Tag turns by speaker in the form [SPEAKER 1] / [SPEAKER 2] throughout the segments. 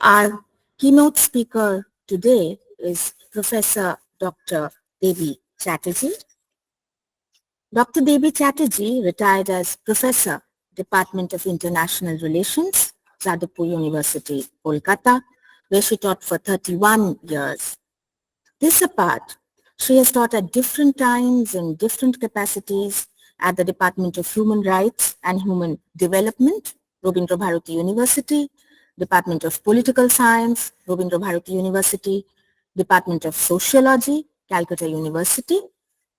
[SPEAKER 1] Our keynote speaker today is Professor Dr. Debi Chatterjee. Dr. Debi Chatterjee retired as Professor, Department of International Relations, Jadavpur University, Kolkata, where she taught for 31 years. This apart, she has taught at different times in different capacities at the Department of Human Rights and Human Development, Rabindra Bharati University, Department of Political Science, Rabindra Bharati University, Department of Sociology, Calcutta University,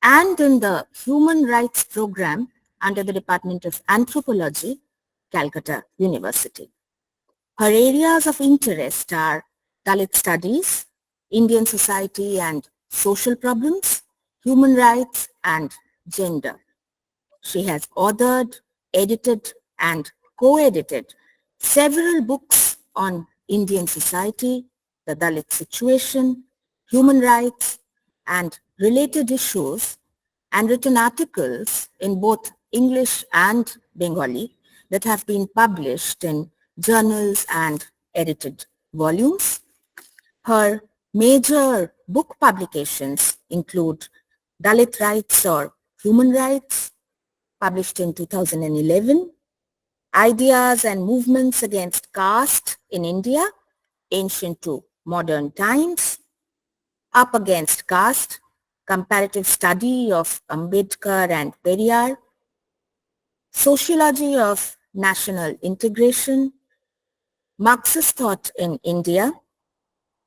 [SPEAKER 1] and in the Human Rights Program under the Department of Anthropology, Calcutta University. Her areas of interest are Dalit studies, Indian society and social problems, human rights, and gender. She has authored, edited, and co-edited several books on Indian society, the Dalit situation, human rights, and related issues, and written articles in both English and Bengali that have been published in journals and edited volumes. Her major book publications include Dalit Rights or Human Rights, published in 2011, Ideas and Movements Against Caste in India, Ancient to Modern Times, Up Against Caste, Comparative Study of Ambedkar and Periyar, Sociology of National Integration, Marxist Thought in India,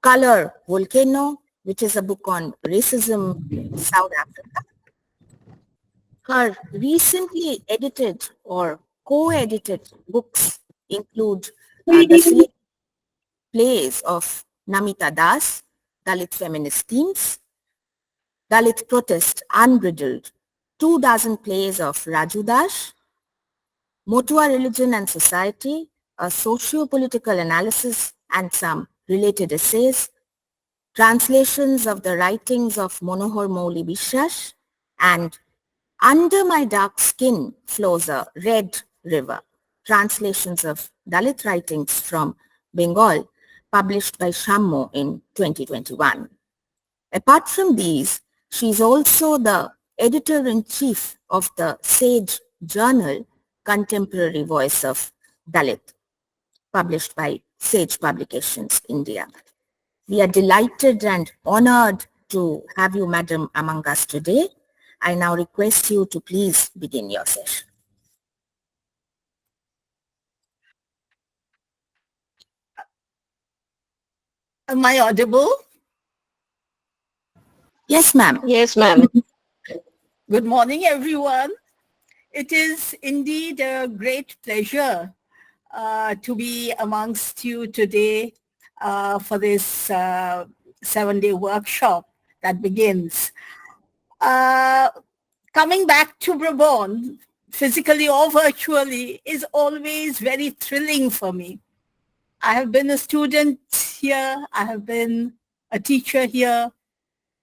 [SPEAKER 1] Color Volcano, which is a book on racism in South Africa. Her recently edited or co-edited books include the select plays of Namita Das, Dalit Feminist Themes, Dalit Protest Unbridled, 24 plays of Raju Das, Motua Religion and Society, a socio-political analysis and some related essays, translations of the writings of Monohar Mouli Bishwas, and Under My Dark Skin Flows a Red River, translations of Dalit writings from Bengal, published by Shammo in 2021. Apart from these, she is also the editor-in-chief of the Sage journal, Contemporary Voice of Dalit, published by Sage Publications, India. We are delighted and honored to have you, Madam, among us today. I now request you to please begin your session.
[SPEAKER 2] Am I audible?
[SPEAKER 1] Yes, ma'am.
[SPEAKER 3] Yes, ma'am.
[SPEAKER 2] Good morning, everyone. It is indeed a great pleasure to be amongst you today for this 7-day workshop that begins. Coming back to Brabourne, physically or virtually, is always very thrilling for me. I have been a student here, I have been a teacher here,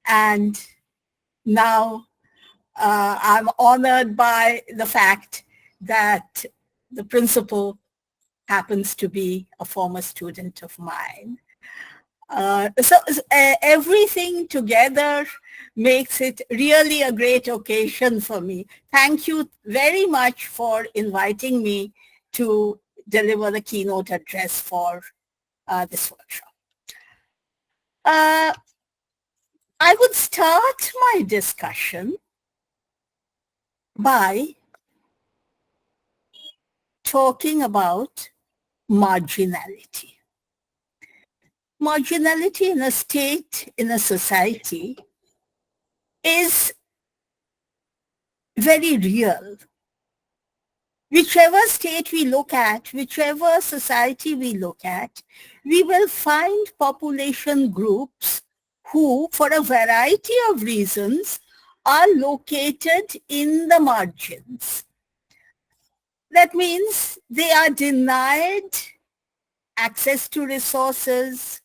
[SPEAKER 2] and now I'm honored by the fact that the principal happens to be a former student of mine. So everything together makes it really a great occasion for me. Thank you very much for inviting me to deliver the keynote address for this workshop. I would start my discussion by talking about marginality. Marginality in a state, in a society, is very real. Whichever state we look at, whichever society we look at, we will find population groups who, for a variety of reasons, are located in the margins. That means they are denied access to resources,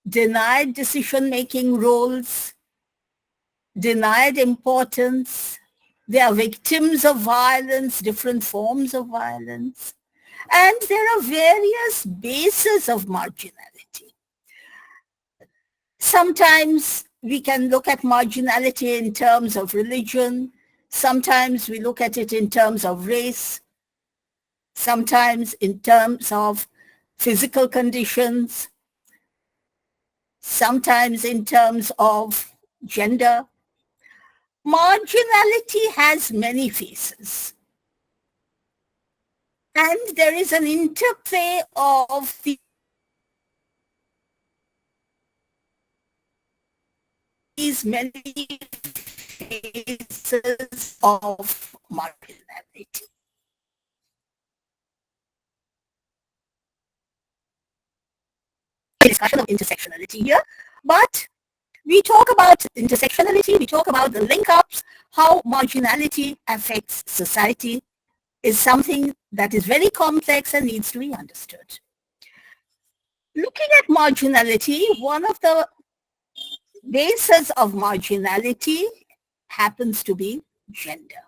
[SPEAKER 2] denied decision-making roles, denied importance. They are victims of violence, different forms of violence. And there are various bases of marginality. Sometimes we can look at marginality in terms of religion. Sometimes we look at it in terms of race. Sometimes in terms of physical conditions. Sometimes in terms of gender. Marginality has many faces. And there is an interplay of these many phases of marginality. Discussion of intersectionality here, but we talk about intersectionality, we talk about the link-ups, how marginality affects society is something that is very complex and needs to be understood. Looking at marginality, one of the bases of marginality happens to be gender.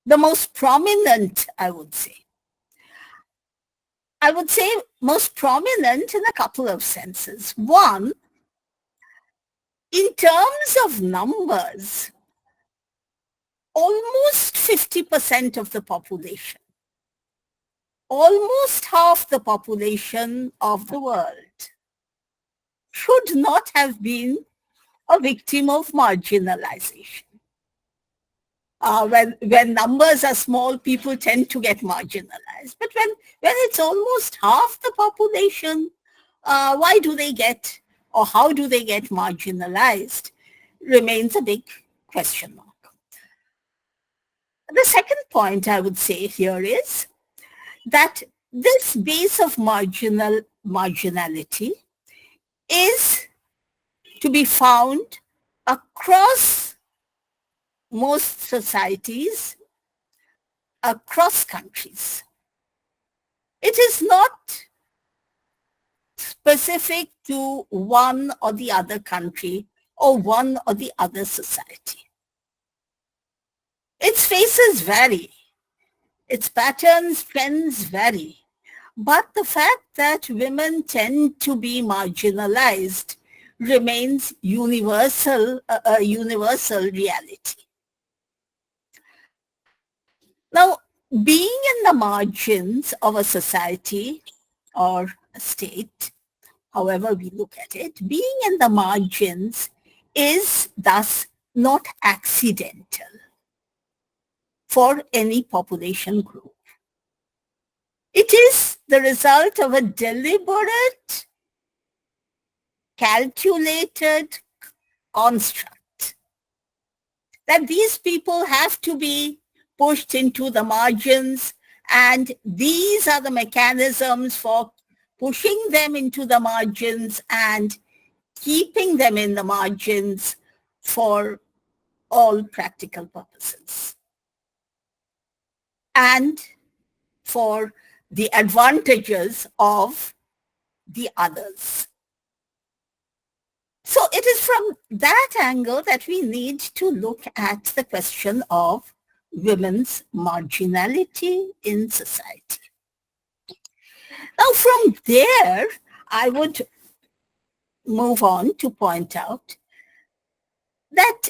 [SPEAKER 2] The most prominent, I would say. I would say most prominent in a couple of senses. One, in terms of numbers, almost 50% of the population, almost half the population of the world should not have been a victim of marginalization. When numbers are small, people tend to get marginalized. But when it's almost half the population, why do they get, or how do they get marginalized, remains a big question mark. The second point I would say here is that this base of marginality is to be found across most societies, across countries. It is not specific to one or the other country or one or the other society. Its faces vary. Its patterns, trends vary. But the fact that women tend to be marginalized remains universal, a universal reality. Now, being in the margins of a society or a state, however we look at it, being in the margins is thus not accidental for any population group. It is the result of a deliberate, calculated construct that these people have to be pushed into the margins, and these are the mechanisms for pushing them into the margins and keeping them in the margins for all practical purposes and for the advantages of the others. So it is from that angle that we need to look at the question of women's marginality in society. Now from there, I would move on to point out that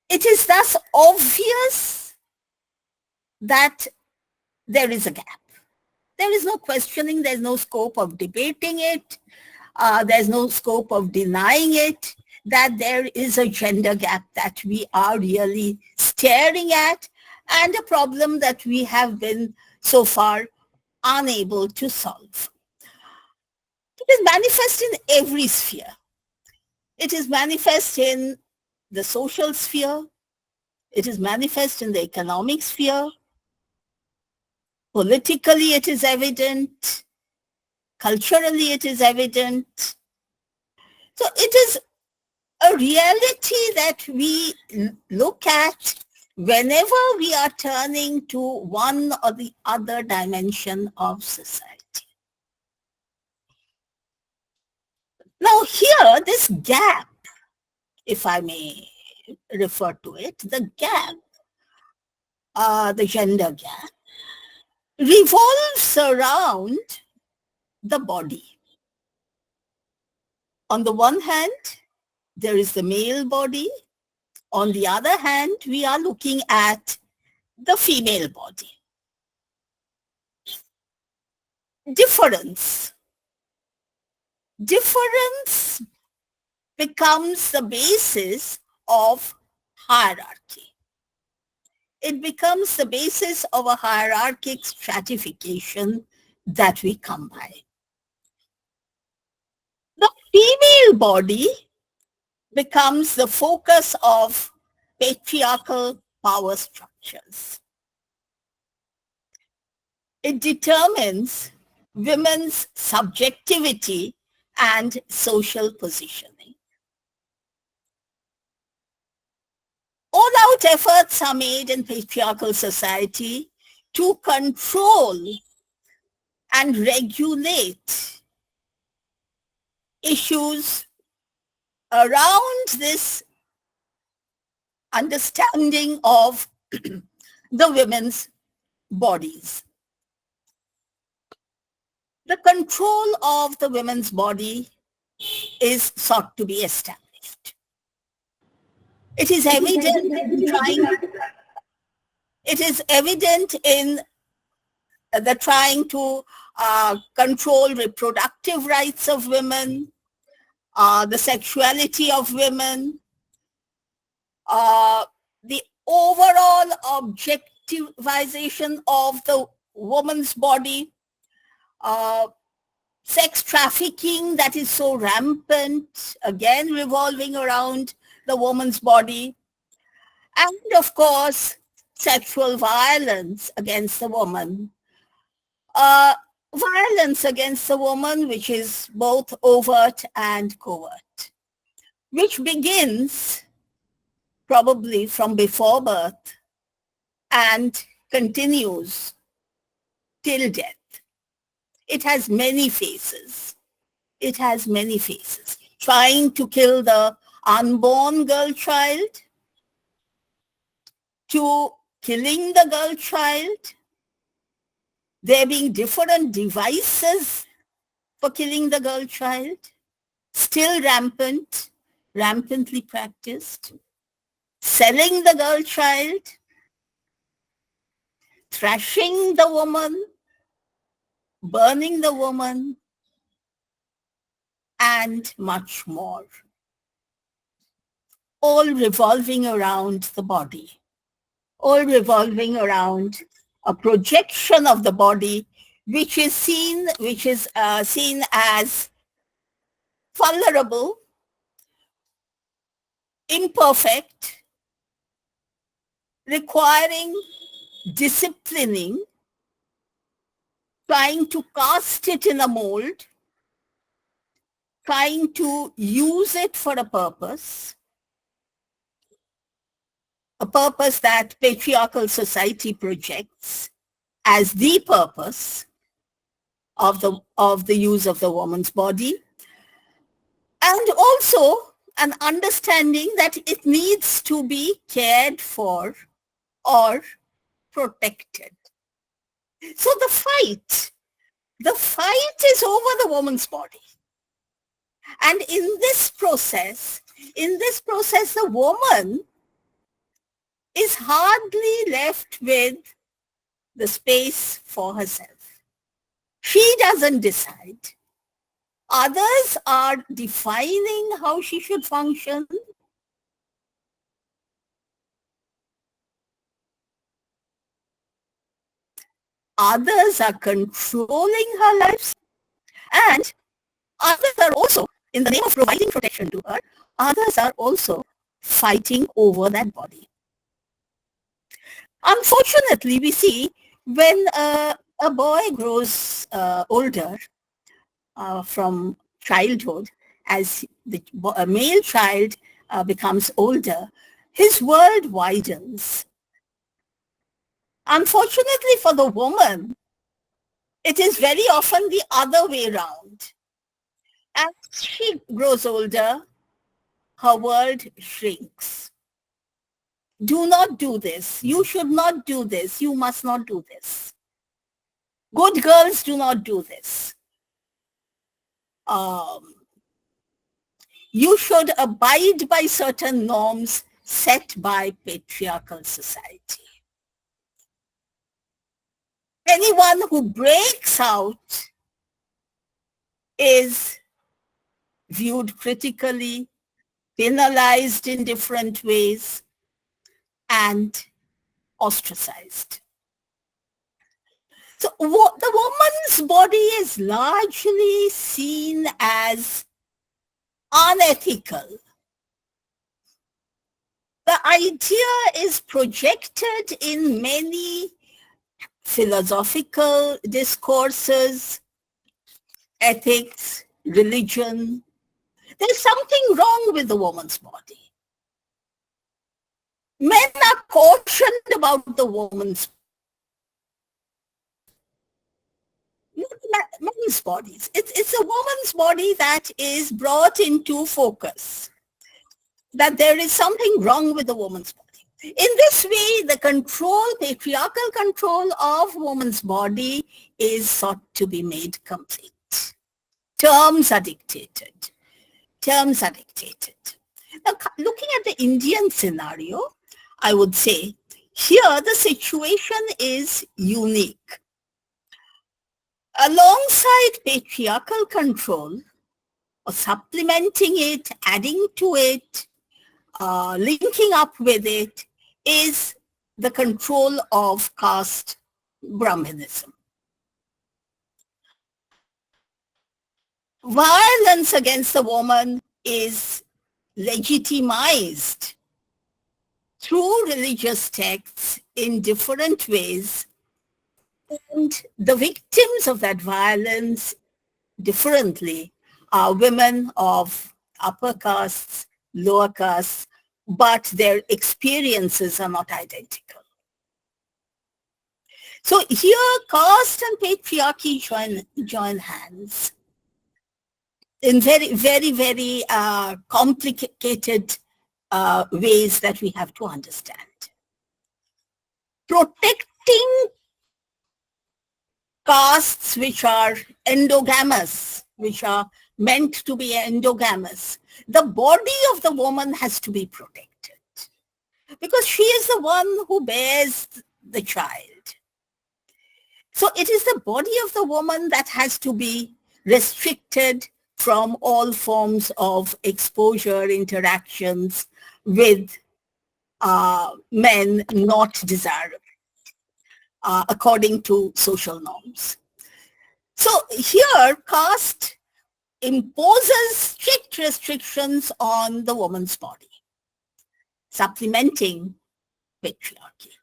[SPEAKER 2] it is thus obvious that there is a gap. There is no questioning, there's no scope of debating it, there's no scope of denying it, that there is a gender gap that we are really staring at and a problem that we have been so far unable to solve. It is manifest in every sphere. It is manifest in the social sphere. It is manifest in the economic sphere. Politically, it is evident. Culturally, it is evident. So it is a reality that we look at whenever we are turning to one or the other dimension of society. Now here, this gap, if I may refer to it, the gap, the gender gap, revolves around the body. On the one hand, there is the male body. On the other hand, we are looking at the female body. Difference. Difference becomes the basis of hierarchy. It becomes the basis of a hierarchic stratification that we come by. The female body becomes the focus of patriarchal power structures. It determines women's subjectivity and social positioning. All-out efforts are made in patriarchal society to control and regulate issues around this understanding of the women's bodies. The control of the women's body is sought to be established. It is evident in the trying to control reproductive rights of women, the sexuality of women, the overall objectivization of the woman's body, sex trafficking that is so rampant, again revolving around the woman's body, and of course, sexual violence against the woman. Violence against the woman, which is both overt and covert, which begins probably from before birth and continues till death. It has many faces. It has many faces. Trying to kill the unborn girl child, to killing the girl child, there being different devices for killing the girl child, still rampantly practiced, selling the girl child, thrashing the woman, burning the woman, and much more, all revolving around the body, all revolving around a projection of the body which is seen as vulnerable, imperfect, requiring disciplining, trying to cast it in a mold, trying to use it for a purpose that patriarchal society projects as the purpose of the use of the woman's body, and also an understanding that it needs to be cared for or protected. So the fight is over the woman's body. And in this process, the woman is hardly left with the space for herself. She doesn't decide. Others are defining how she should function. Others are controlling her lives. And others are also, in the name of providing protection to her, others are also fighting over that body. Unfortunately, we see when a boy grows older from childhood, as a male child becomes older, his world widens. Unfortunately for the woman, it is very often the other way around. As she grows older, her world shrinks. Do not do this. You should not do this. You must not do this. Good girls do not do this. You should abide by certain norms set by patriarchal society. Anyone who breaks out is viewed critically, penalized in different ways, and ostracized. So the woman's body is largely seen as unethical. The idea is projected in many philosophical discourses, ethics, religion. There's something wrong with the woman's body. Men are cautioned about the woman's men's bodies. It's a woman's body that is brought into focus, that there is something wrong with the woman's body. In this way, the patriarchal control of woman's body is sought to be made complete. Terms are dictated. Terms are dictated. Now, looking at the Indian scenario, I would say here the situation is unique. Alongside patriarchal control, or supplementing it, adding to it, linking up with it, is the control of caste Brahmanism. Violence against the woman is legitimized through religious texts in different ways, and the victims of that violence differently are women of upper castes, lower castes, but their experiences are not identical. So here caste and patriarchy join hands in very, very, very complicated ways that we have to understand. Protecting castes which are endogamous, which are meant to be endogamous, the body of the woman has to be protected because she is the one who bears the child. So it is the body of the woman that has to be restricted from all forms of exposure, interactions with men not desirable, according to social norms. So here, caste imposes strict restrictions on the woman's body, supplementing patriarchy,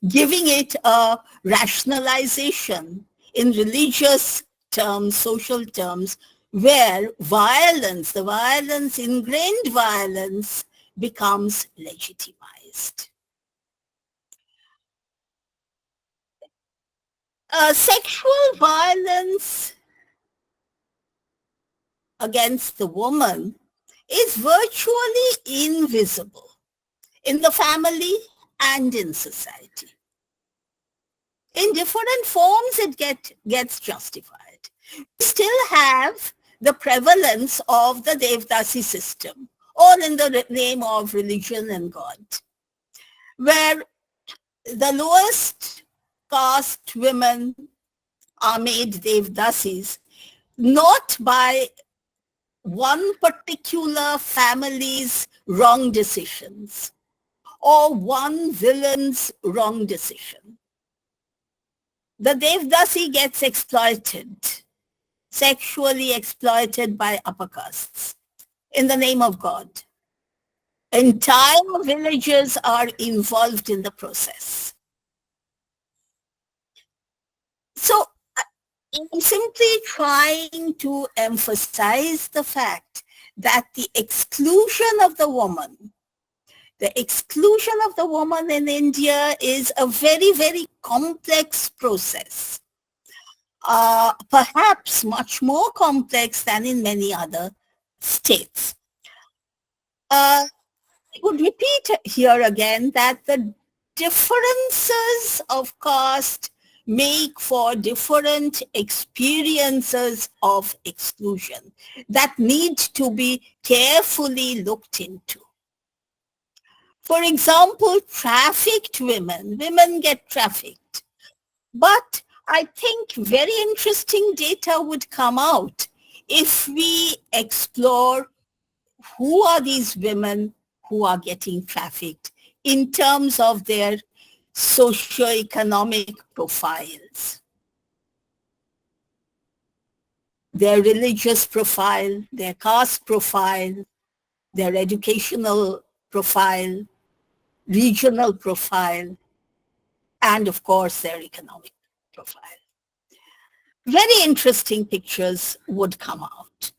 [SPEAKER 2] giving it a rationalization in religious terms, social terms, where violence, the violence, ingrained violence, becomes legitimized. Sexual violence against the woman is virtually invisible in the family and in society. In different forms, it gets justified. We still have the prevalence of the Devdasi system, all in the name of religion and God, where the lowest caste women are made Devdasis, not by one particular family's wrong decisions or one villain's wrong decision. The Devdasi gets exploited, sexually exploited by upper castes in the name of God. Entire villages are involved in the process. So I'm simply trying to emphasize the fact that the exclusion of the woman in India is a very, very complex process, perhaps much more complex than in many other states. I would repeat here again that the differences of caste make for different experiences of exclusion that need to be carefully looked into. For example, trafficked women get trafficked. But I think very interesting data would come out if we explore who are these women who are getting trafficked in terms of their socioeconomic profiles, their religious profile, their caste profile, their educational profile, regional profile, and of course their economic profile. Very interesting pictures would come out.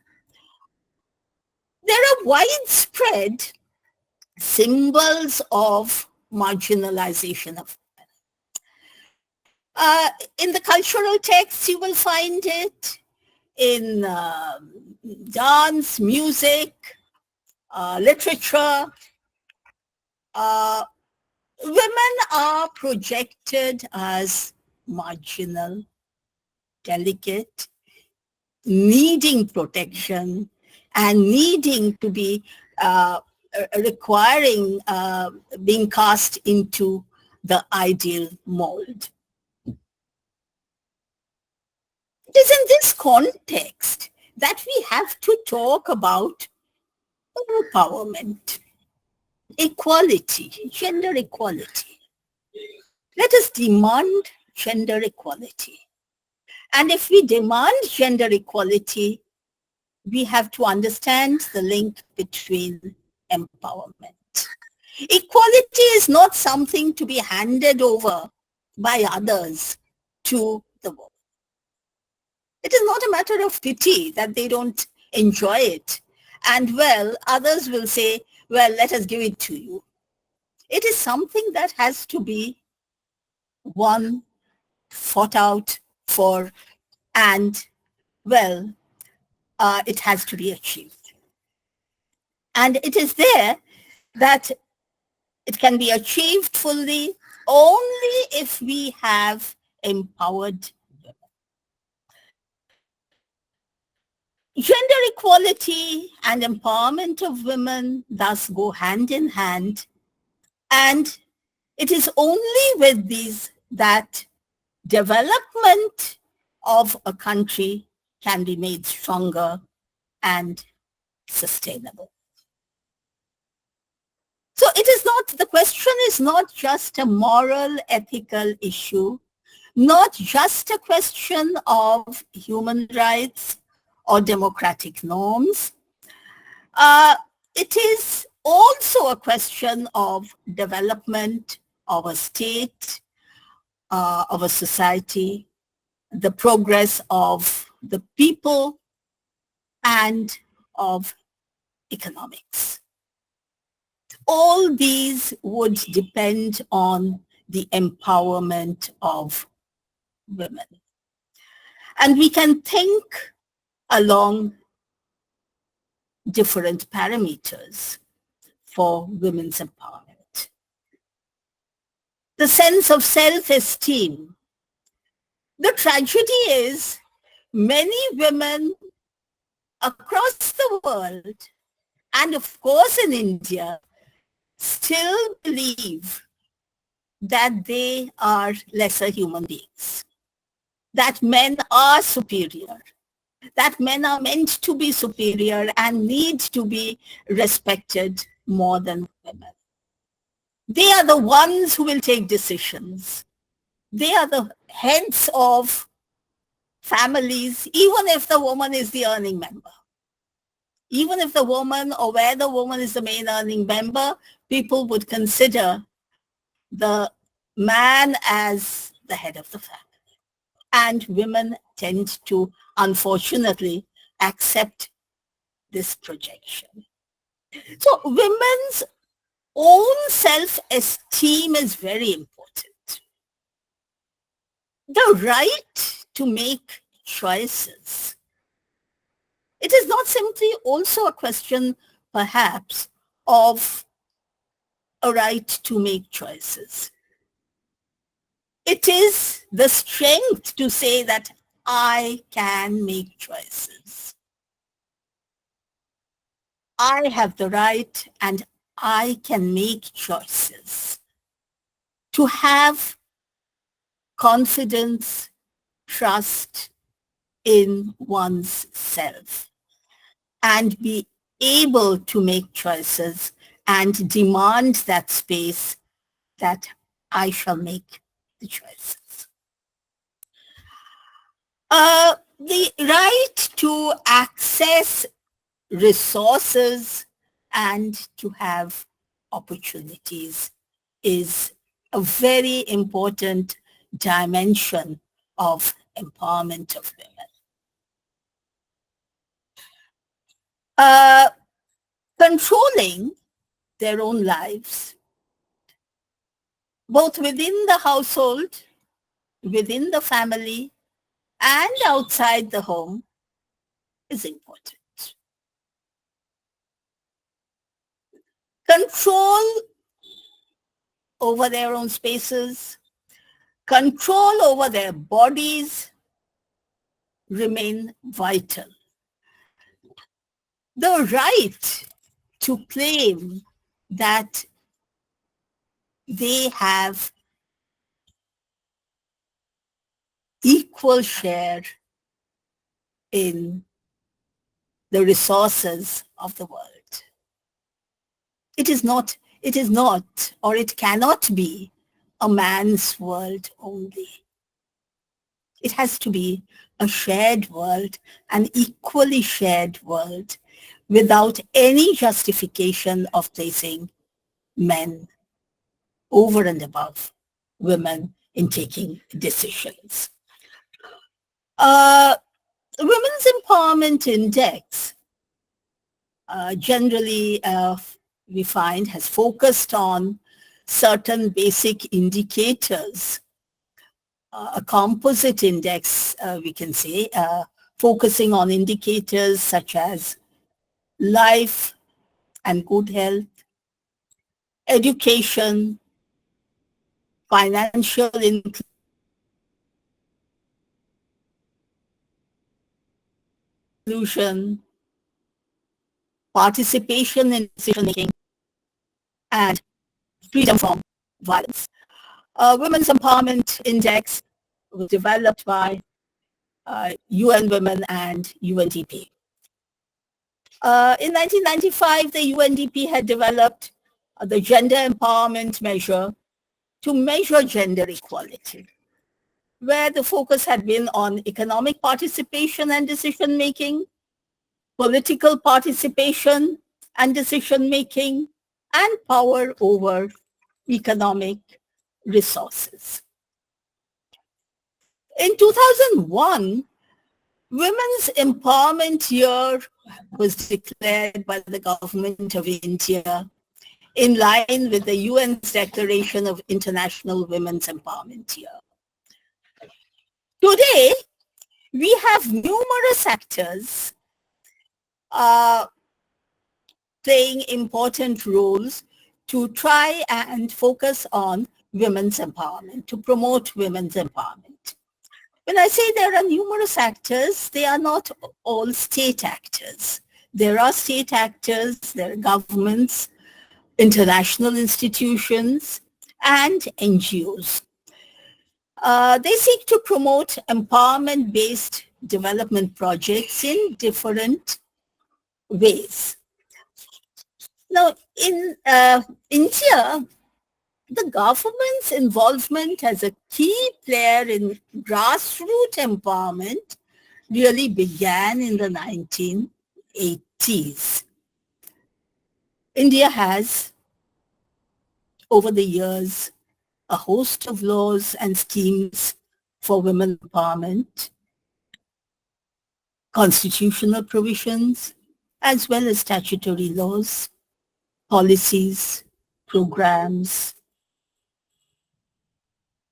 [SPEAKER 2] There are widespread symbols of marginalization of in the cultural texts, you will find it in dance, music, literature. Women are projected as marginal, delicate, needing protection, and needing to be requiring being cast into the ideal mold. It is in this context that we have to talk about empowerment, equality, gender equality. Let us demand gender equality. And if we demand gender equality, we have to understand the link between empowerment. Equality is not something to be handed over by others to the woman. It is not a matter of pity that they don't enjoy it. And well, others will say, well, let us give it to you. It is something that has to be won, fought out for, and well, it has to be achieved. And it is there that it can be achieved fully only if we have empowered women. Gender equality and empowerment of women thus go hand in hand, and it is only with these that development of a country can be made stronger and sustainable. So it is not, the question is not just a moral, ethical issue, not just a question of human rights or democratic norms. It is also a question of development of a state, of a society, the progress of the people, and of economics. All these would depend on the empowerment of women. And we can think along different parameters for women's empowerment. The sense of self-esteem. The tragedy is many women across the world, and of course in India, still believe that they are lesser human beings, that men are superior, that men are meant to be superior and need to be respected more than women. They are the ones who will take decisions. They are the heads of families, even if the woman is the earning member. Even if the woman, or where the woman is the main earning member, people would consider the man as the head of the family. And women tend to, unfortunately, accept this projection. So women's own self-esteem is very important. The right to make choices. It is not simply also a question, perhaps, of a right to make choices. It is the strength to say that I can make choices. I have the right and I can make choices. To have confidence, trust in one's self, and be able to make choices and demand that space that I shall make the choices. The right to access resources and to have opportunities is a very important dimension of empowerment of women. Uh, Controlling their own lives, both within the household, within the family, and outside the home, is important. Control over their own spaces, control over their bodies remain vital. The right to claim that they have equal share in the resources of the world. It is not, or it cannot be a man's world only. It has to be a shared world, an equally shared world, without any justification of placing men over and above women in taking decisions. Women's Empowerment Index generally we find has focused on certain basic indicators, a composite index, we can say, focusing on indicators such as life and good health, education, financial inclusion, participation in decision making, and freedom from violence. Women's Empowerment Index was developed by UN Women and UNDP. In 1995, the UNDP had developed the Gender Empowerment Measure to measure gender equality, where the focus had been on economic participation and decision-making, political participation and decision-making, and power over economic resources. In 2001, Women's Empowerment Year was declared by the government of India in line with the UN's Declaration of International Women's Empowerment Year. Today, we have numerous actors playing important roles to try and focus on women's empowerment, to promote women's empowerment. When I say there are numerous actors, they are not all state actors. There are state actors, there are governments, international institutions, and NGOs. They seek to promote empowerment-based development projects in different ways. Now, in India, the government's involvement as a key player in grassroots empowerment really began in the 1980s. India has, over the years, a host of laws and schemes for women empowerment, constitutional provisions, as well as statutory laws, policies, programs.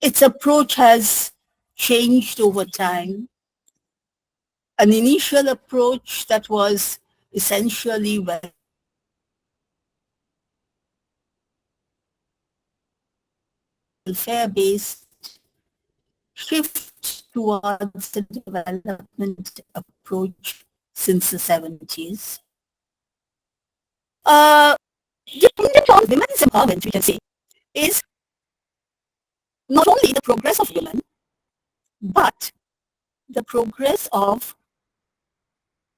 [SPEAKER 2] Its approach has changed over time. An initial approach that was essentially welfare-based shift towards the development approach since the 70s. Dependent on women's empowerment, we can say, is not only the progress of women, but the progress of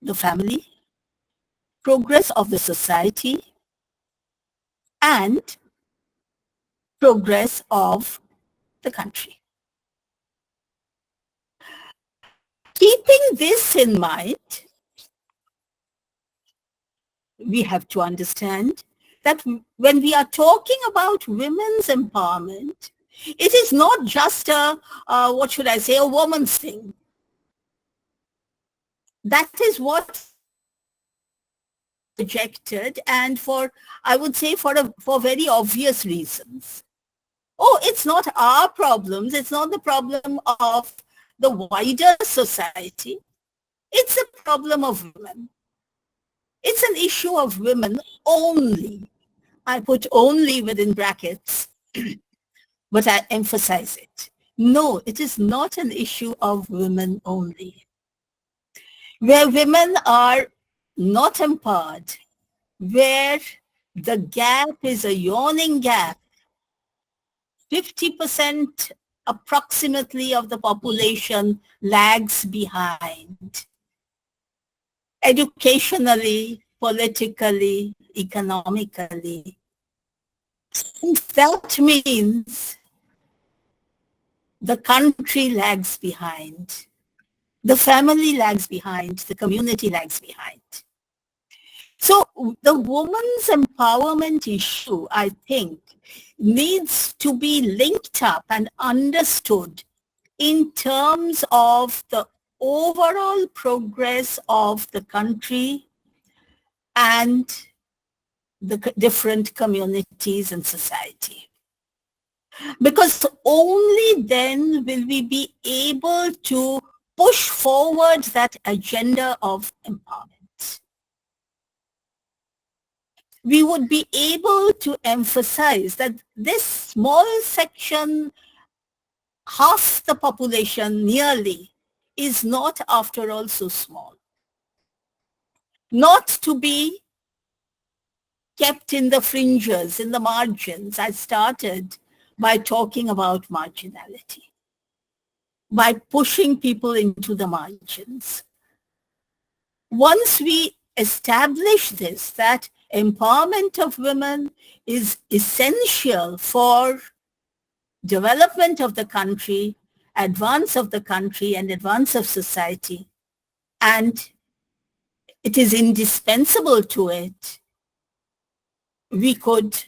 [SPEAKER 2] the family, progress of the society, and progress of the country. Keeping this in mind, we have to understand that when we are talking about women's empowerment, it is not just a, what should I say, a woman's thing. That is what projected, and for, I would say, for very obvious reasons. Oh, it's not our problems. It's not the problem of the wider society. It's a problem of women. It's an issue of women only. I put only within brackets, but I emphasize it. No, it is not an issue of women only. Where women are not empowered, where the gap is a yawning gap, 50% approximately of the population lags behind. Educationally, politically, economically. And that means the country lags behind. The family lags behind. The community lags behind. So the woman's empowerment issue, I think, needs to be linked up and understood in terms of the overall progress of the country and the different communities and society. Because only then will we be able to push forward that agenda of empowerment. We would be able to emphasize that this small section, half the population nearly, is not after all so small. Not to be kept in the fringes, in the margins. I started by talking about marginality, by pushing people into the margins. Once we establish this, that empowerment of women is essential for development of the country, advance of the country, and advance of society, and it is indispensable to it, we could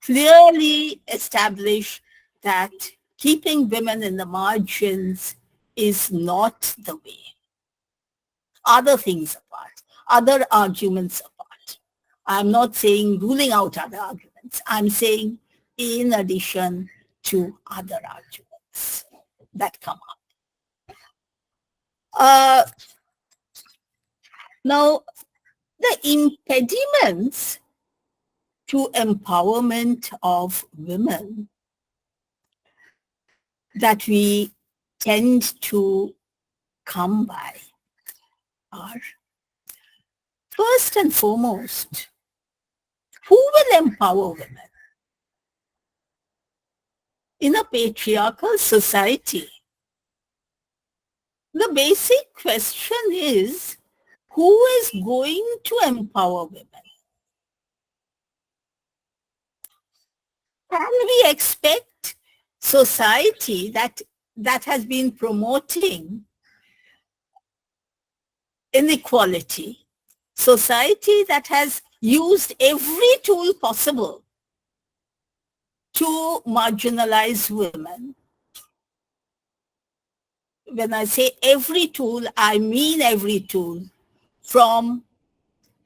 [SPEAKER 2] clearly establish that keeping women in the margins is not the way. Other things apart, other arguments apart. I'm not saying ruling out other arguments. I'm saying in addition to other arguments that come up. Now, the impediments to empowerment of women that we tend to come by are, first and foremost, who will empower women? In a patriarchal society, the basic question is, who is going to empower women? Can we expect society that has been promoting inequality, society that has used every tool possible to marginalize women? When I say every tool, I mean every tool, from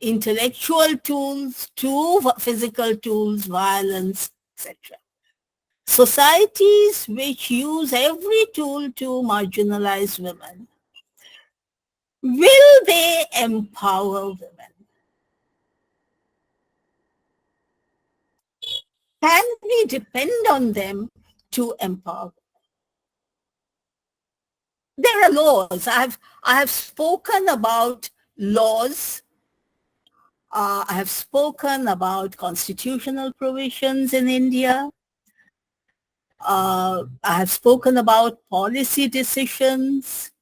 [SPEAKER 2] intellectual tools to physical tools, violence, etc. Societies which use every tool to marginalize women, will they empower women? Can we depend on them to empower? There are laws. I have spoken about laws. I have spoken about constitutional provisions in India. I have spoken about policy decisions.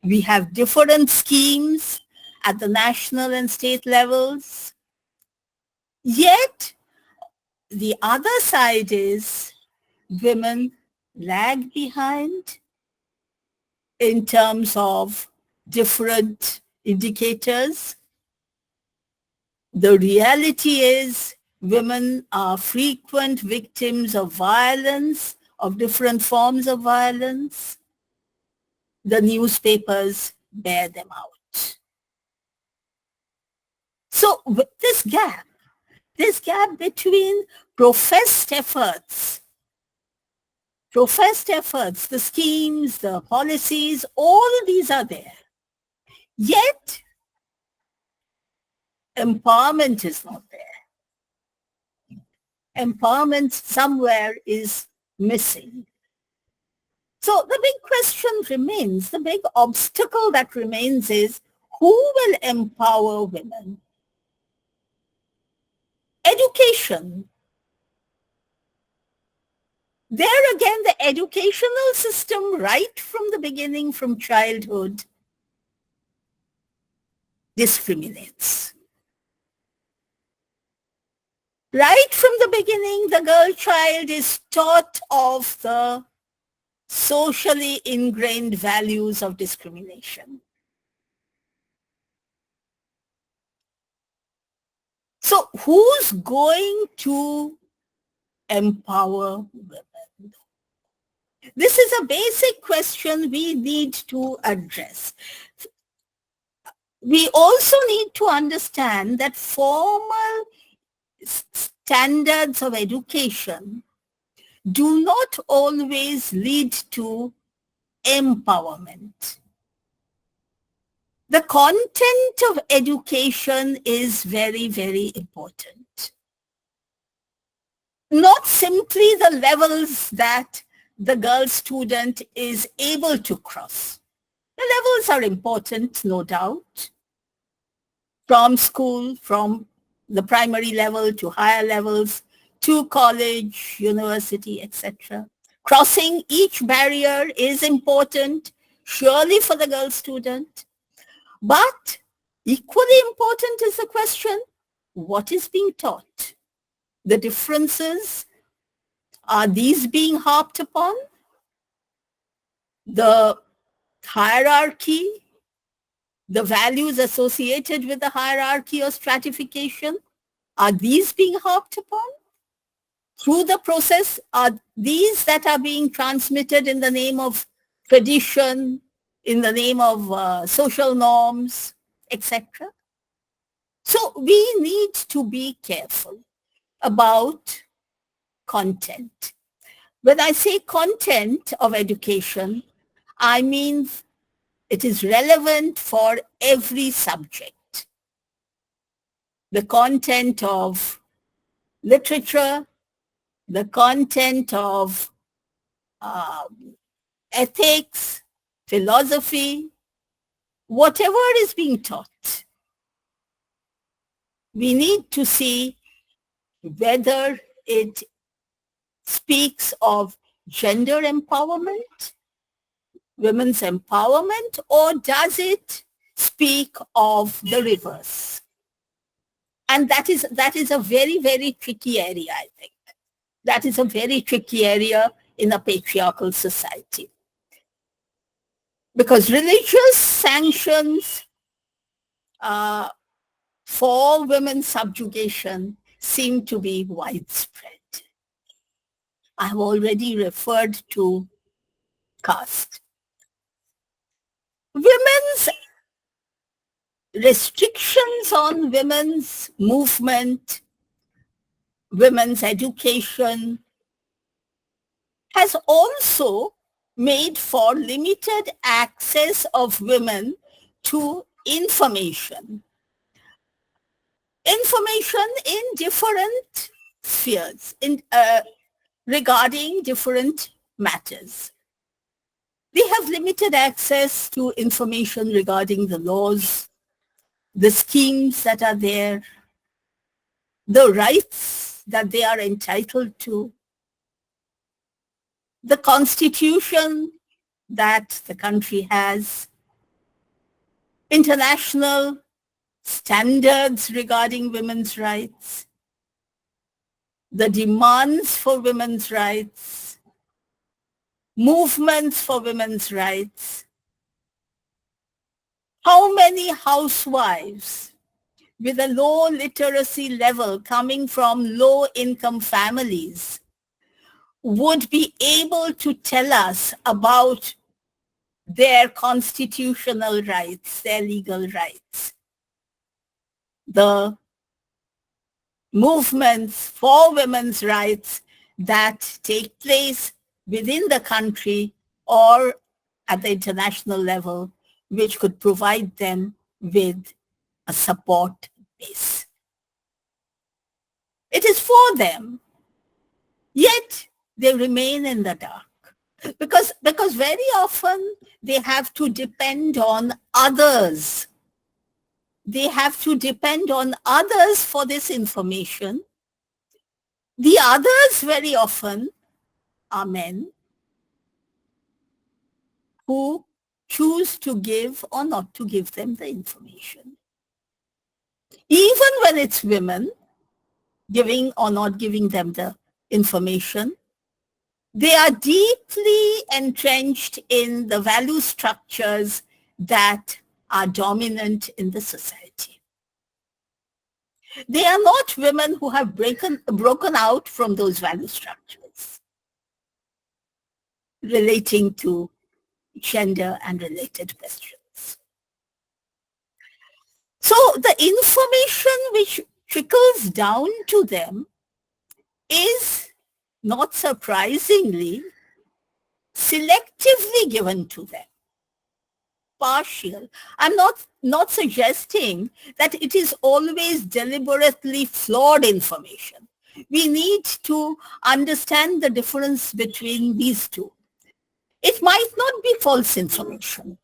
[SPEAKER 2] We have different schemes at the national and state levels. Yet, the other side is women lag behind in terms of different indicators. The reality is women are frequent victims of violence, of different forms of violence. The newspapers bear them out. So with this gap between professed efforts, the schemes, the policies, all these are there. Yet, empowerment is not there. Empowerment somewhere is missing. So the big question remains, the big obstacle that remains is, who will empower women? Education. There again, the educational system, right from the beginning, from childhood, discriminates. Right from the beginning, the girl child is taught of the socially ingrained values of discrimination. So who's going to empower women? This is a basic question we need to address. We also need to understand that formal standards of education do not always lead to empowerment. The content of education is very, very important. Not simply the levels that the girl student is able to cross. The levels are important, no doubt, from school, from the primary level to higher levels, to college, university, etc. Crossing each barrier is important, surely for the girl student. But equally important is the question, what is being taught? The differences, are these being harped upon? The hierarchy, the values associated with the hierarchy or stratification, are these being harped upon? Through the process, are these that are being transmitted in the name of tradition, in the name of social norms, etc.? So we need to be careful about content. When I say content of education, I mean it is relevant for every subject. The content of literature, the content of ethics, philosophy, whatever is being taught, we need to see whether it speaks of gender empowerment, women's empowerment, or does it speak of the reverse? And that is a very, very tricky area, I think. That is a very tricky area in a patriarchal society. Because religious sanctions for women's subjugation seem to be widespread. I have already referred to caste. Women's restrictions on women's movement, women's education, has also made for limited access of women to information. Information in different spheres, regarding different matters. They have limited access to information regarding the laws, the schemes that are there, the rights that they are entitled to, the constitution that the country has, international standards regarding women's rights, the demands for women's rights, movements for women's rights. How many housewives with a low literacy level coming from low income families would be able to tell us about their constitutional rights, their legal rights, the movements for women's rights that take place within the country or at the international level, which could provide them with a support base. It is for them, yet they remain in the dark. Because very often they have to depend on others. They have to depend on others for this information. The others very often are men who choose to give or not to give them the information. Even when it's women giving or not giving them the information, they are deeply entrenched in the value structures that are dominant in the society. They are not women who have broken out from those value structures relating to gender and related questions. So the information which trickles down to them is, not surprisingly, selectively given to them. Partial. I'm not suggesting that it is always deliberately flawed information. We need to understand the difference between these two. It might not be false information,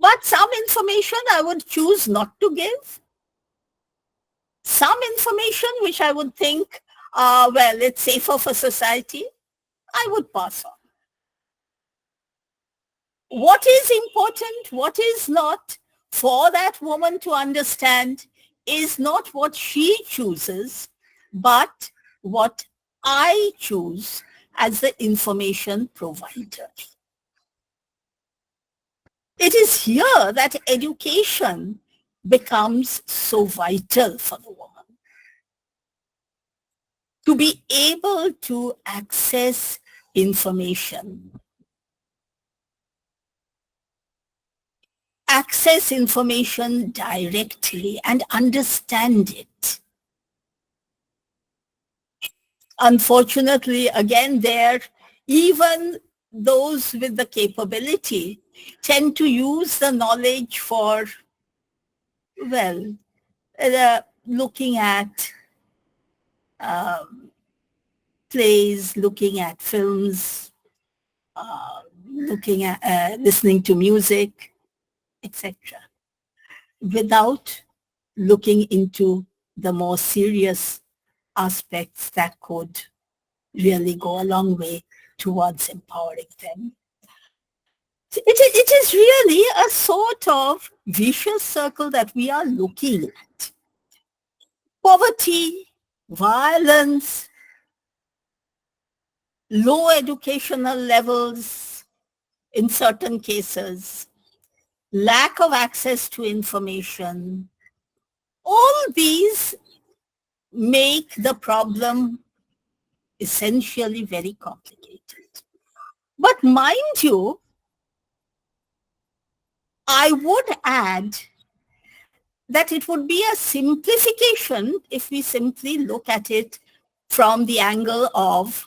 [SPEAKER 2] but some information I would choose not to give. Some information which I would think, well, it's safer for society, I would pass on. What is important, what is not, for that woman to understand is not what she chooses, but what I choose as the information provider. It is here that education becomes so vital for the woman. To be able to access information. Access information directly and understand it. Unfortunately, again there, even those with the capability tend to use the knowledge for, well, looking at plays, looking at films, looking at listening to music, etc., without looking into the more serious aspects that could really go a long way towards empowering them. It is really a sort of vicious circle that we are looking at. Poverty, violence, low educational levels in certain cases, lack of access to information, all these make the problem essentially very complicated. But mind you, I would add that it would be a simplification if we simply look at it from the angle of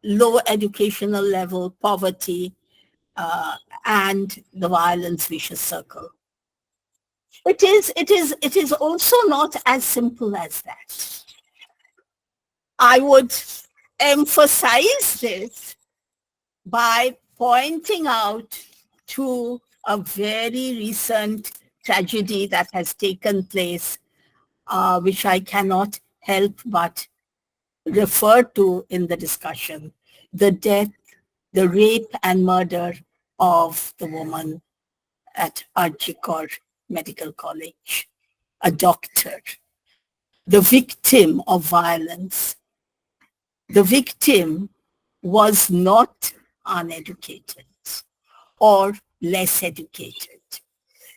[SPEAKER 2] low educational level, poverty, and the violence vicious circle. It is also not as simple as that. I would emphasize this by pointing out to a very recent tragedy that has taken place, which I cannot help but refer to in the discussion, the death, the rape and murder of the woman at Arjikor Medical College, a doctor, the victim of violence. The victim was not uneducated or less educated.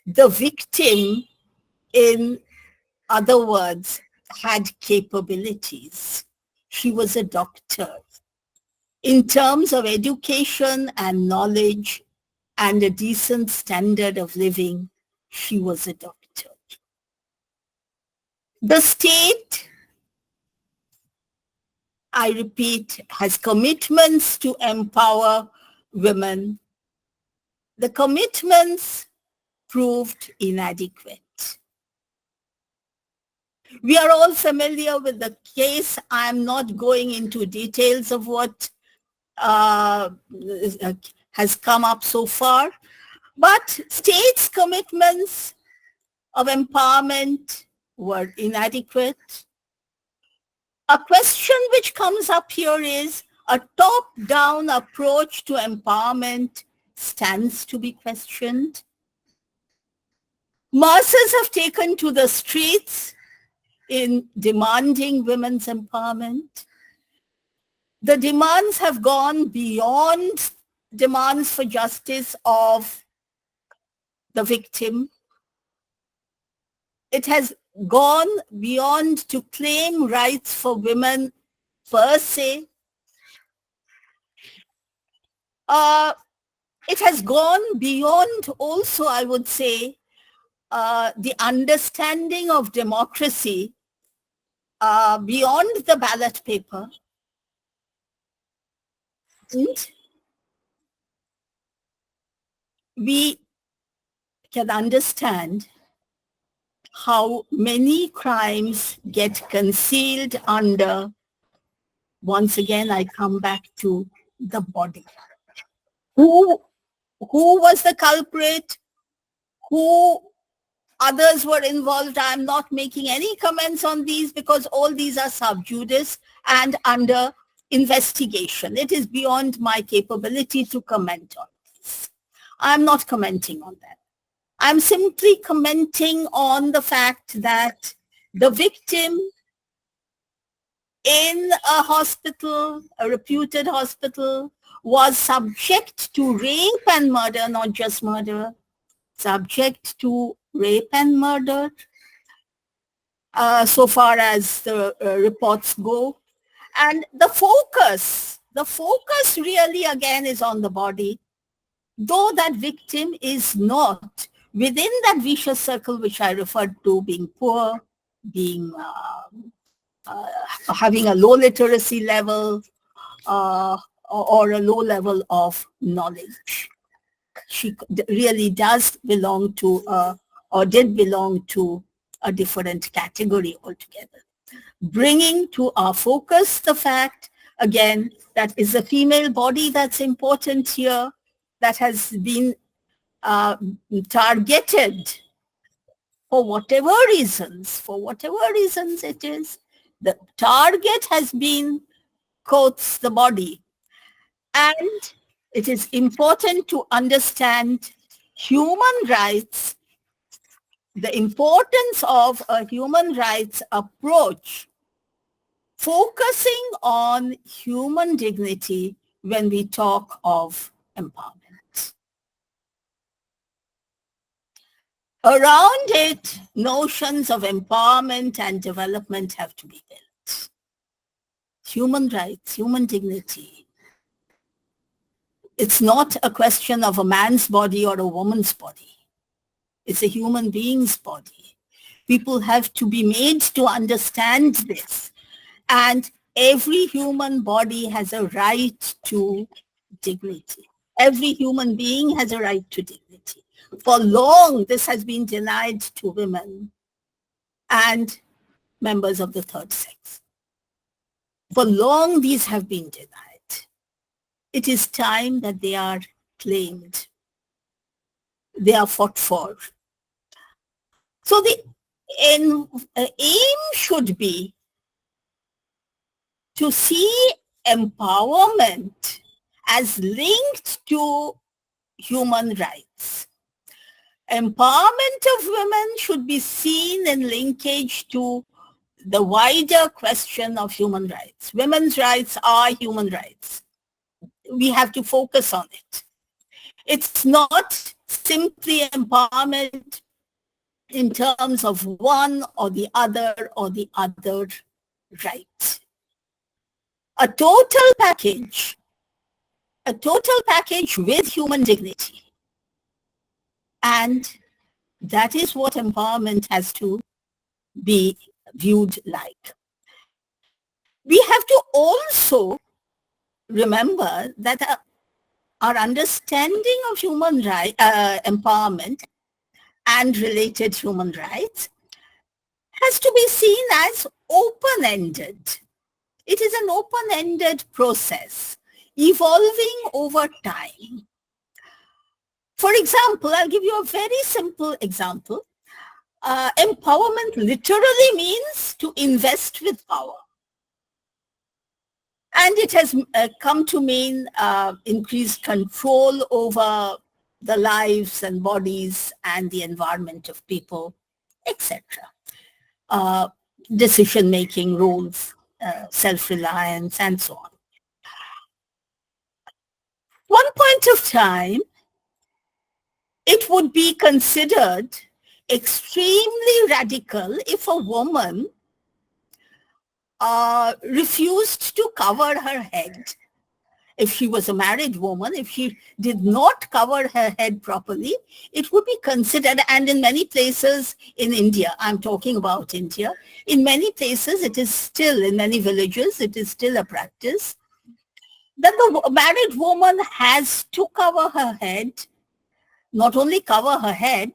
[SPEAKER 2] The victim, in other words, had capabilities. She was a doctor. In terms of education and knowledge and a decent standard of living, she was a doctor. The state, I repeat, has commitments to empower women. The commitments proved inadequate. We are all familiar with the case. I'm not going into details of what has come up so far, but states' commitments of empowerment were inadequate. A question which comes up here is, a top-down approach to empowerment stands to be questioned. Masses have taken to the streets in demanding women's empowerment. The demands have gone beyond demands for justice of the victim. It has gone beyond to claim rights for women per se. It has gone beyond also, I would say, the understanding of democracy beyond the ballot paper. And we can understand how many crimes get concealed under, once again, I come back to the body. Who was the culprit? Who others were involved? I'm not making any comments on these because all these are sub judice and under investigation. It is beyond my capability to comment on this. I'm not commenting on that. I'm simply commenting on the fact that the victim in a hospital, a reputed hospital, was subject to rape and murder, not just murder, subject to rape and murder, so far as the reports go. And the focus really again is on the body, though that victim is not within that vicious circle which I referred to, being poor, being having a low literacy level or a low level of knowledge. She really does belong to or did belong to a different category altogether. Bringing to our focus the fact, again, that is the female body that's important here, that has been targeted for whatever reasons it is. The target has been, quotes, the body. And it is important to understand human rights, the importance of a human rights approach, focusing on human dignity when we talk of empowerment. Around it, notions of empowerment and development have to be built. Human rights, human dignity. It's not a question of a man's body or a woman's body. It's a human being's body. People have to be made to understand this. And every human body has a right to dignity. Every human being has a right to dignity. For long, this has been denied to women and members of the third sex. For long, these have been denied. It is time that they are claimed. They are fought for. So the aim should be to see empowerment as linked to human rights. Empowerment of women should be seen in linkage to the wider question of human rights. Women's rights are human rights. We have to focus on it. It's not simply empowerment in terms of one or the other right. A total package with human dignity. And that is what empowerment has to be viewed like. We have to also remember that our understanding of human right, empowerment and related human rights has to be seen as open-ended. It is an open-ended process evolving over time. For example, I'll give you a very simple example. Empowerment literally means to invest with power. And it has come to mean increased control over the lives and bodies and the environment of people, etc. Decision-making rules, self-reliance, and so on. One point of time, it would be considered extremely radical if a woman refused to cover her head. If she was a married woman, if she did not cover her head properly, it would be considered, and in many places in India, I'm talking about India, in many places it is still, in many villages, it is still a practice that the married woman has to cover her head, not only cover her head,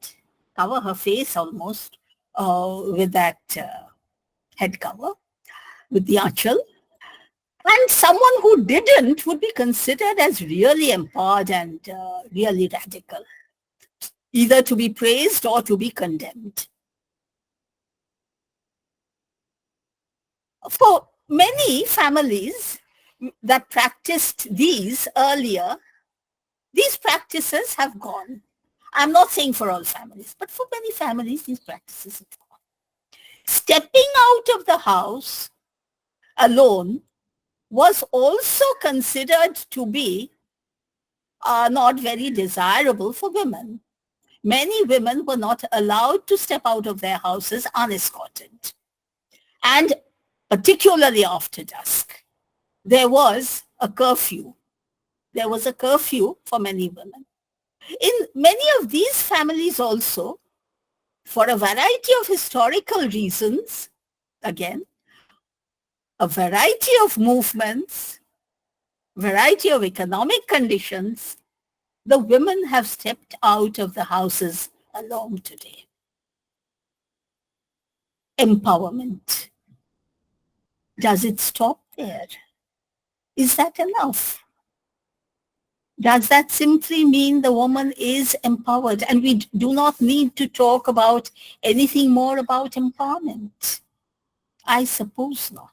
[SPEAKER 2] cover her face almost with that head cover, with the achal. And someone who didn't would be considered as really empowered and really radical, either to be praised or to be condemned. For many families that practiced these earlier, these practices have gone. I'm not saying for all families, but for many families, these practices have gone. Stepping out of the house alone was also considered to be not very desirable for women. Many women were not allowed to step out of their houses unescorted. And particularly after dusk, there was a curfew. There was a curfew for many women. In many of these families also, for a variety of historical reasons, again, a variety of movements, variety of economic conditions, the women have stepped out of the houses alone today. Empowerment. Does it stop there? Is that enough? Does that simply mean the woman is empowered and we do not need to talk about anything more about empowerment? I suppose not.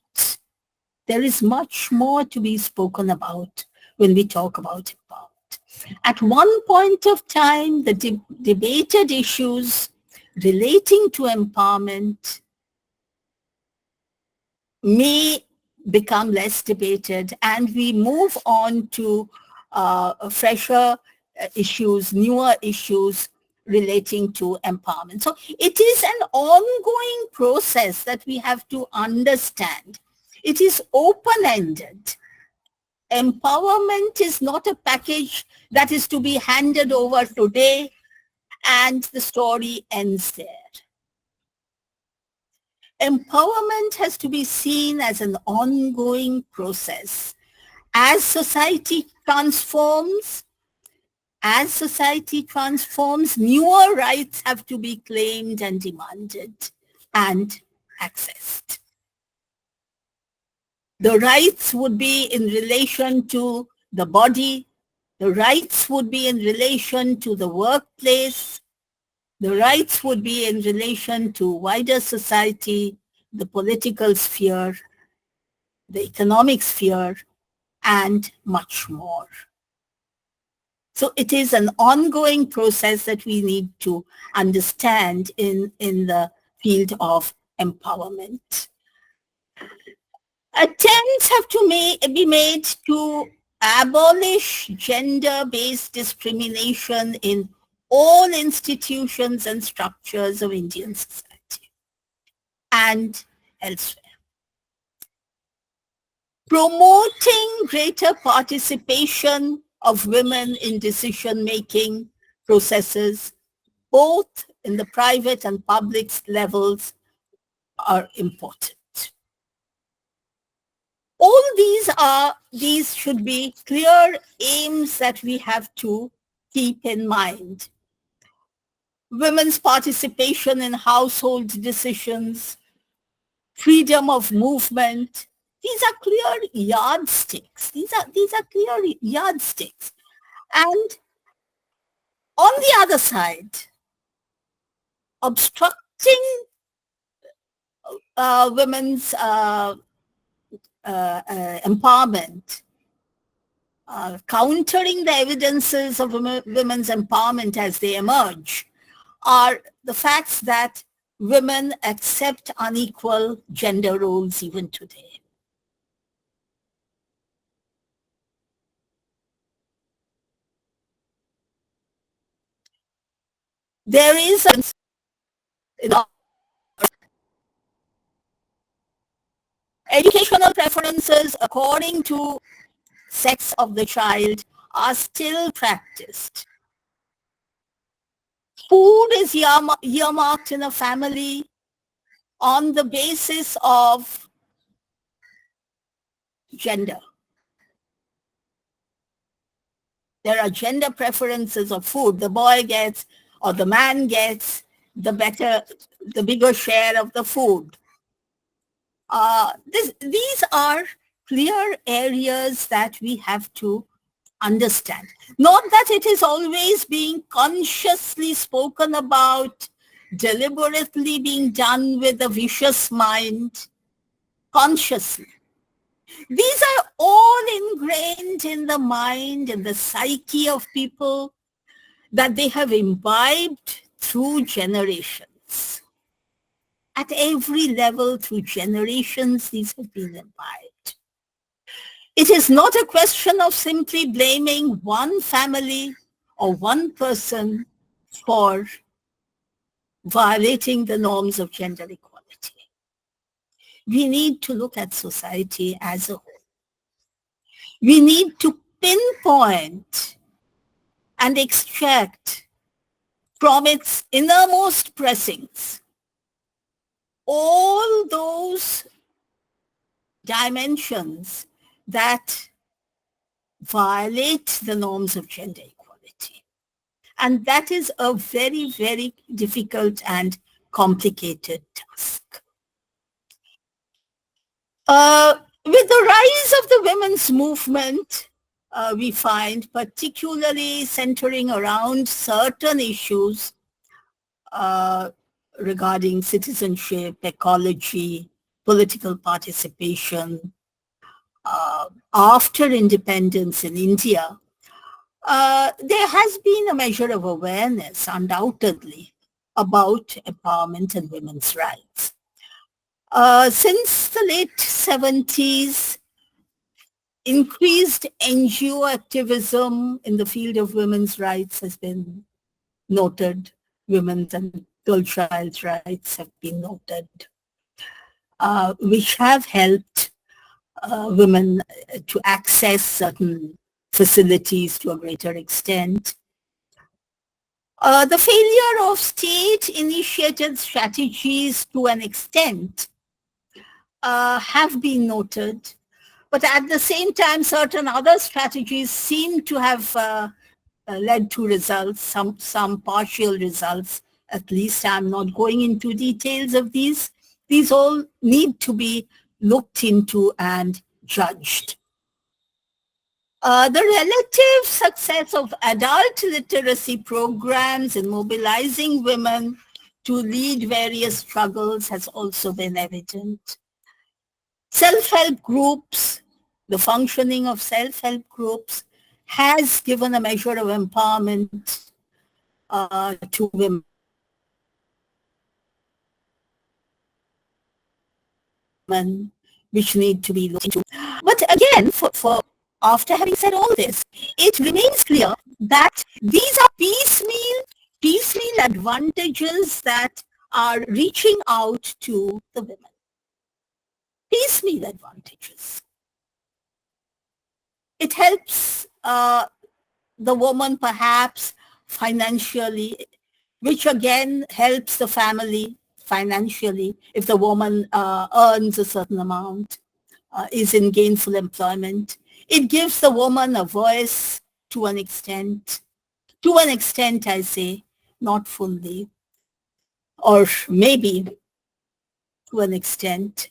[SPEAKER 2] There is much more to be spoken about when we talk about empowerment. At one point of time, the debated issues relating to empowerment may become less debated and we move on to fresher issues, newer issues relating to empowerment. So it is an ongoing process that we have to understand. It is open-ended. Empowerment is not a package that is to be handed over today and the story ends there. Empowerment has to be seen as an ongoing process. As society transforms, newer rights have to be claimed and demanded and accessed. The rights would be in relation to the body, The rights would be in relation to the workplace. The rights would be in relation to wider society, the political sphere, the economic sphere, and much more. So it is an ongoing process that we need to understand in the field of empowerment. Attempts have to be made to abolish gender-based discrimination in all institutions and structures of Indian society and elsewhere. Promoting greater participation of women in decision-making processes, both in the private and public levels, are important. All these should be clear aims that we have to keep in mind. Women's participation in household decisions, freedom of movement, these are clear yardsticks. These are clear yardsticks. And on the other side, obstructing women's empowerment, countering the evidences of women's empowerment as they emerge, are the facts that women accept unequal gender roles even today. There is educational preferences according to sex of the child are still practiced. Food is earmarked in a family on the basis of gender. There are gender preferences of food. The boy gets, or the man gets, the bigger share of the food. These are clear areas that we have to understand. Not that it is always being consciously spoken about, deliberately being done with a vicious mind, consciously. These are all ingrained in the mind and the psyche of people that they have imbibed through generations. At every level, through generations, these have been imbibed. It is not a question of simply blaming one family or one person for violating the norms of gender equality. We need to look at society as a whole. We need to pinpoint and extract from its innermost pressings all those dimensions that violate the norms of gender equality. And that is a very, very difficult and complicated task. With the rise of the women's movement, we find, particularly centering around certain issues regarding citizenship, ecology, political participation, after independence in India, there has been a measure of awareness, undoubtedly, about empowerment and women's rights. Since the late 70s, increased NGO activism in the field of women's rights has been noted. Women's and girl child rights have been noted, which have helped women to access certain facilities to a greater extent. The failure of state-initiated strategies to an extent have been noted, but at the same time, certain other strategies seem to have led to results, some partial results. At least I'm not going into details of these. These all need to be looked into and judged. The relative success of adult literacy programs in mobilizing women to lead various struggles has also been evident. Self-help groups, the functioning of self-help groups has given a measure of empowerment to women. Which need to be looked into. But again, for after having said all this, it remains clear that these are piecemeal advantages that are reaching out to the women. Piecemeal advantages. It helps the woman perhaps financially, which again helps the family financially if the woman earns a certain amount, is in gainful employment. It gives the woman a voice to an extent. To an extent, I say, not fully, or maybe to an extent.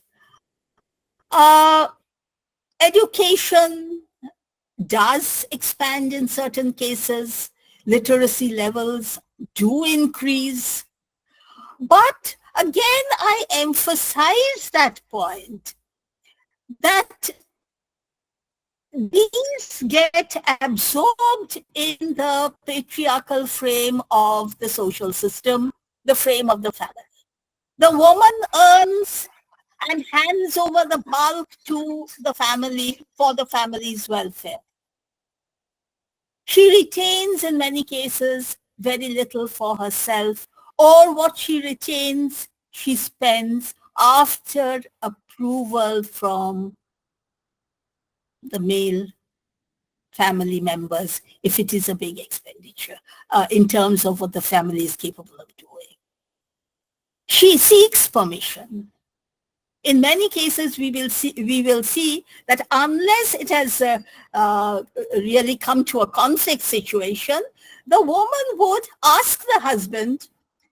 [SPEAKER 2] Education does expand in certain cases. Literacy levels do increase. But again, I emphasize that point that these get absorbed in the patriarchal frame of the social system, the frame of the family. The woman earns and hands over the bulk to the family for the family's welfare. She retains, in many cases, very little for herself, or what she retains, she spends after approval from the male family members, if it is a big expenditure, in terms of what the family is capable of doing. She seeks permission. In many cases, we will see that unless it has really come to a conflict situation, the woman would ask the husband,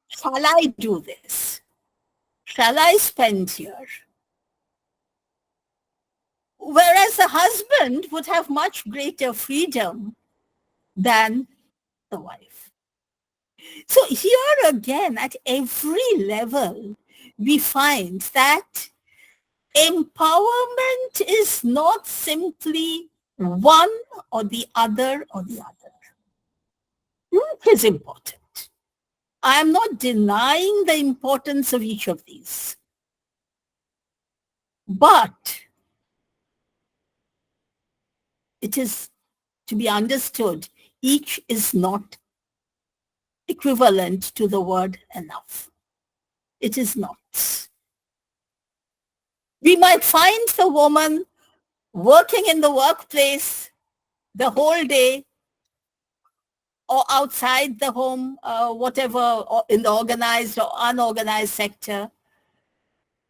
[SPEAKER 2] shall I do this? Shall I spend here? Whereas the husband would have much greater freedom than the wife. So here again, at every level, we find that empowerment is not simply one or the other or the other. It is important. I am not denying the importance of each of these. But it is to be understood, each is not equivalent to the word enough. It is not. We might find the woman working in the workplace the whole day or outside the home, whatever, or in the organized or unorganized sector.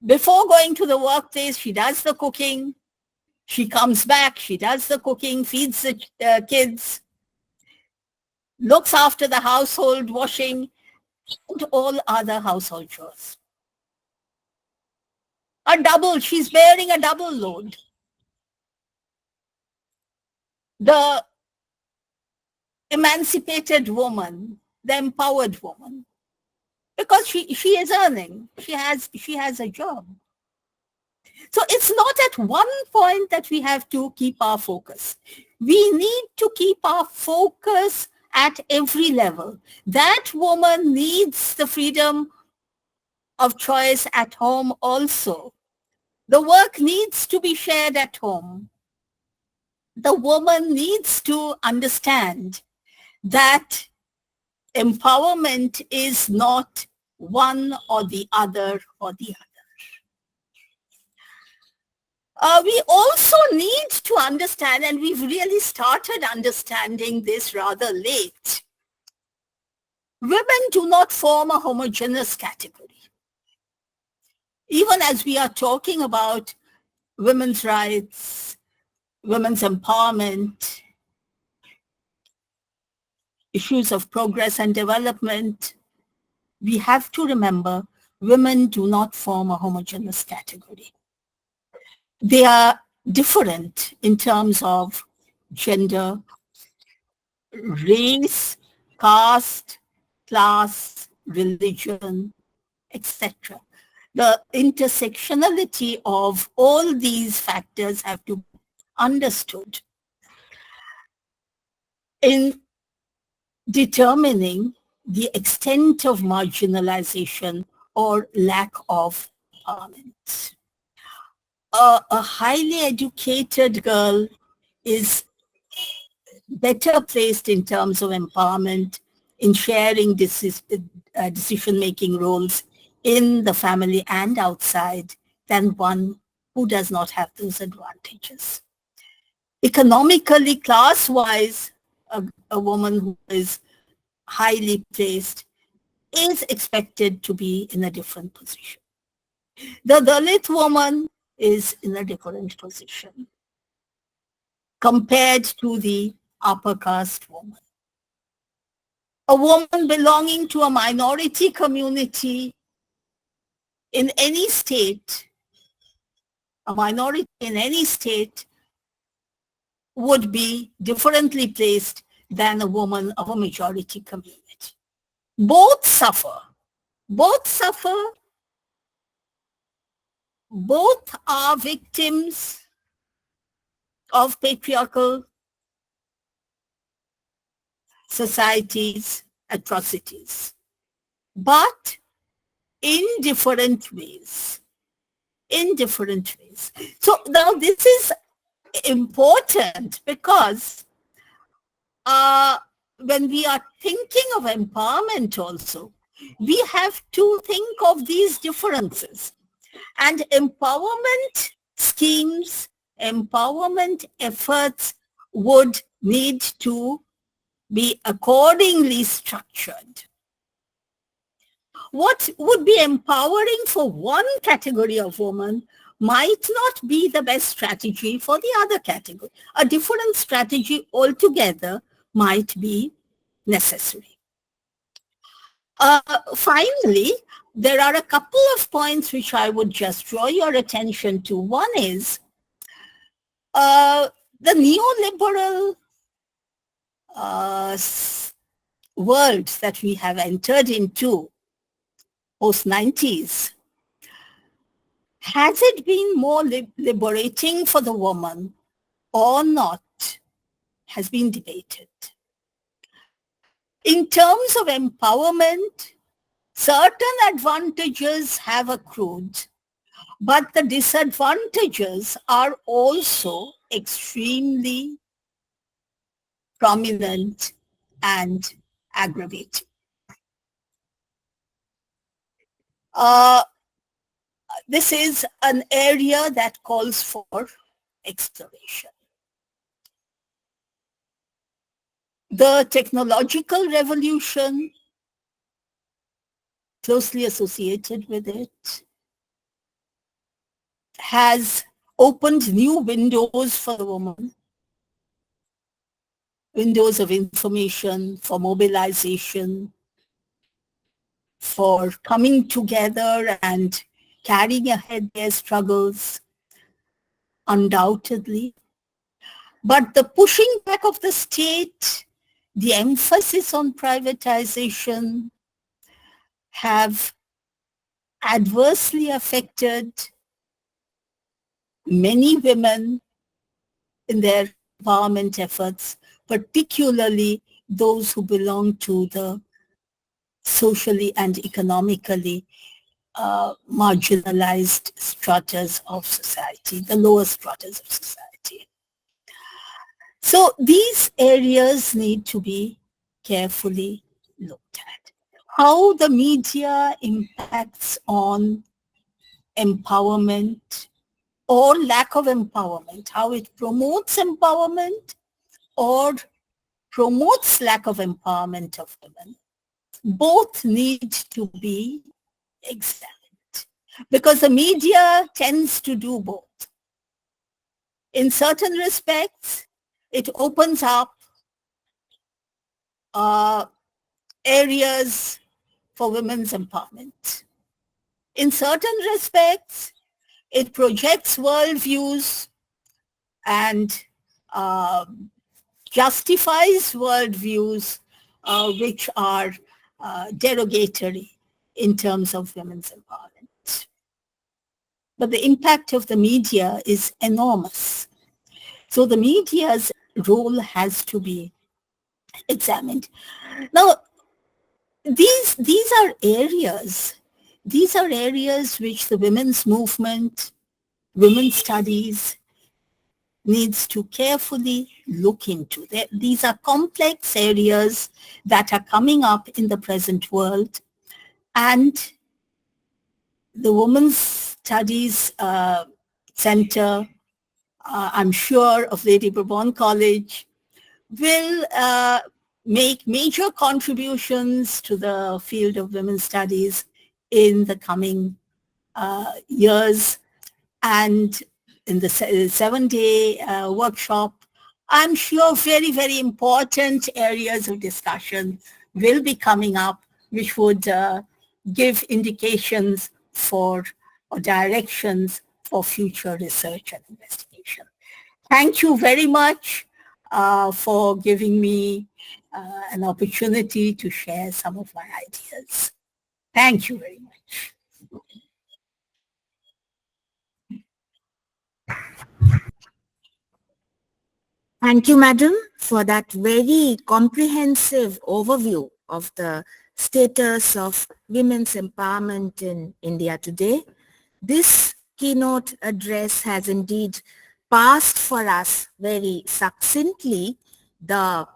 [SPEAKER 2] Before going to the workplace, she does the cooking. She comes back, she does the cooking, feeds the kids, looks after the household, washing, and all other household chores. She's bearing a double load. The emancipated woman, the empowered woman, because she is earning, she has a job. So it's not at one point that we have to keep our focus. We need to keep our focus at every level. That woman needs the freedom of choice at home also. The work needs to be shared at home. The woman needs to understand that empowerment is not one or the other or the other. We also need to understand, and we've really started understanding this rather late, women do not form a homogeneous category. Even as we are talking about women's rights, women's empowerment, issues of progress and development, we have to remember women do not form a homogeneous category. They are different in terms of gender, race, caste, class, religion, etc. The intersectionality of all these factors have to be understood in determining the extent of marginalization or lack of empowerment. A highly educated girl is better placed in terms of empowerment in sharing decision-making roles in the family and outside than one who does not have those advantages. Economically, class-wise, a woman who is highly placed is expected to be in a different position. The Dalit woman is in a different position compared to the upper caste woman. A woman belonging to a minority community in any state, a minority in any state, would be differently placed than a woman of a majority community. Both suffer. Both suffer. Both are victims of patriarchal society's atrocities, but in different ways. In different ways. So now this is important because when we are thinking of empowerment also, we have to think of these differences. And empowerment schemes, empowerment efforts would need to be accordingly structured. What would be empowering for one category of women might not be the best strategy for the other category. A different strategy altogether might be necessary. Finally, there are a couple of points which I would just draw your attention to. One is the neoliberal world that we have entered into post-90s. Has it been more liberating for the woman or not has been debated. In terms of empowerment, certain advantages have accrued, but the disadvantages are also extremely prominent and aggravating. This is an area that calls for exploration. The technological revolution, closely associated with it, has opened new windows for the woman, windows of information, for mobilization, for coming together and carrying ahead their struggles, undoubtedly. But the pushing back of the state, the emphasis on privatization have adversely affected many women in their empowerment efforts, particularly those who belong to the socially and economically marginalized stratas of society, the lower stratas of society. So these areas need to be carefully looked at. How the media impacts on empowerment or lack of empowerment, how it promotes empowerment or promotes lack of empowerment of women, both need to be examined because the media tends to do both. In certain respects, it opens up areas for women's empowerment. In certain respects, it projects worldviews and justifies worldviews which are derogatory in terms of women's empowerment. But the impact of the media is enormous. So the media's role has to be examined. Now, these are areas which the women's movement, women's studies needs to carefully look into. These are complex areas that are coming up in the present world, and the Women's Studies Center, I'm sure, of Lady Brabourne College will make major contributions to the field of women's studies in the coming years. And in the 7-day workshop, I'm sure very, very important areas of discussion will be coming up, which would give indications for or directions for future research and investigation. Thank you very much for giving me an opportunity to share some of my ideas. Thank you very much.
[SPEAKER 1] Thank you, madam, for that very comprehensive overview of the status of women's empowerment in India today. This keynote address has indeed passed for us very succinctly the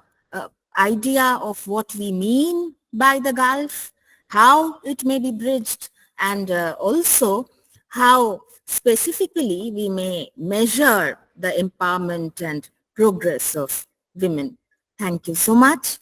[SPEAKER 1] idea of what we mean by the Gulf, how it may be bridged, and also how specifically we may measure the empowerment and progress of women. Thank you so much.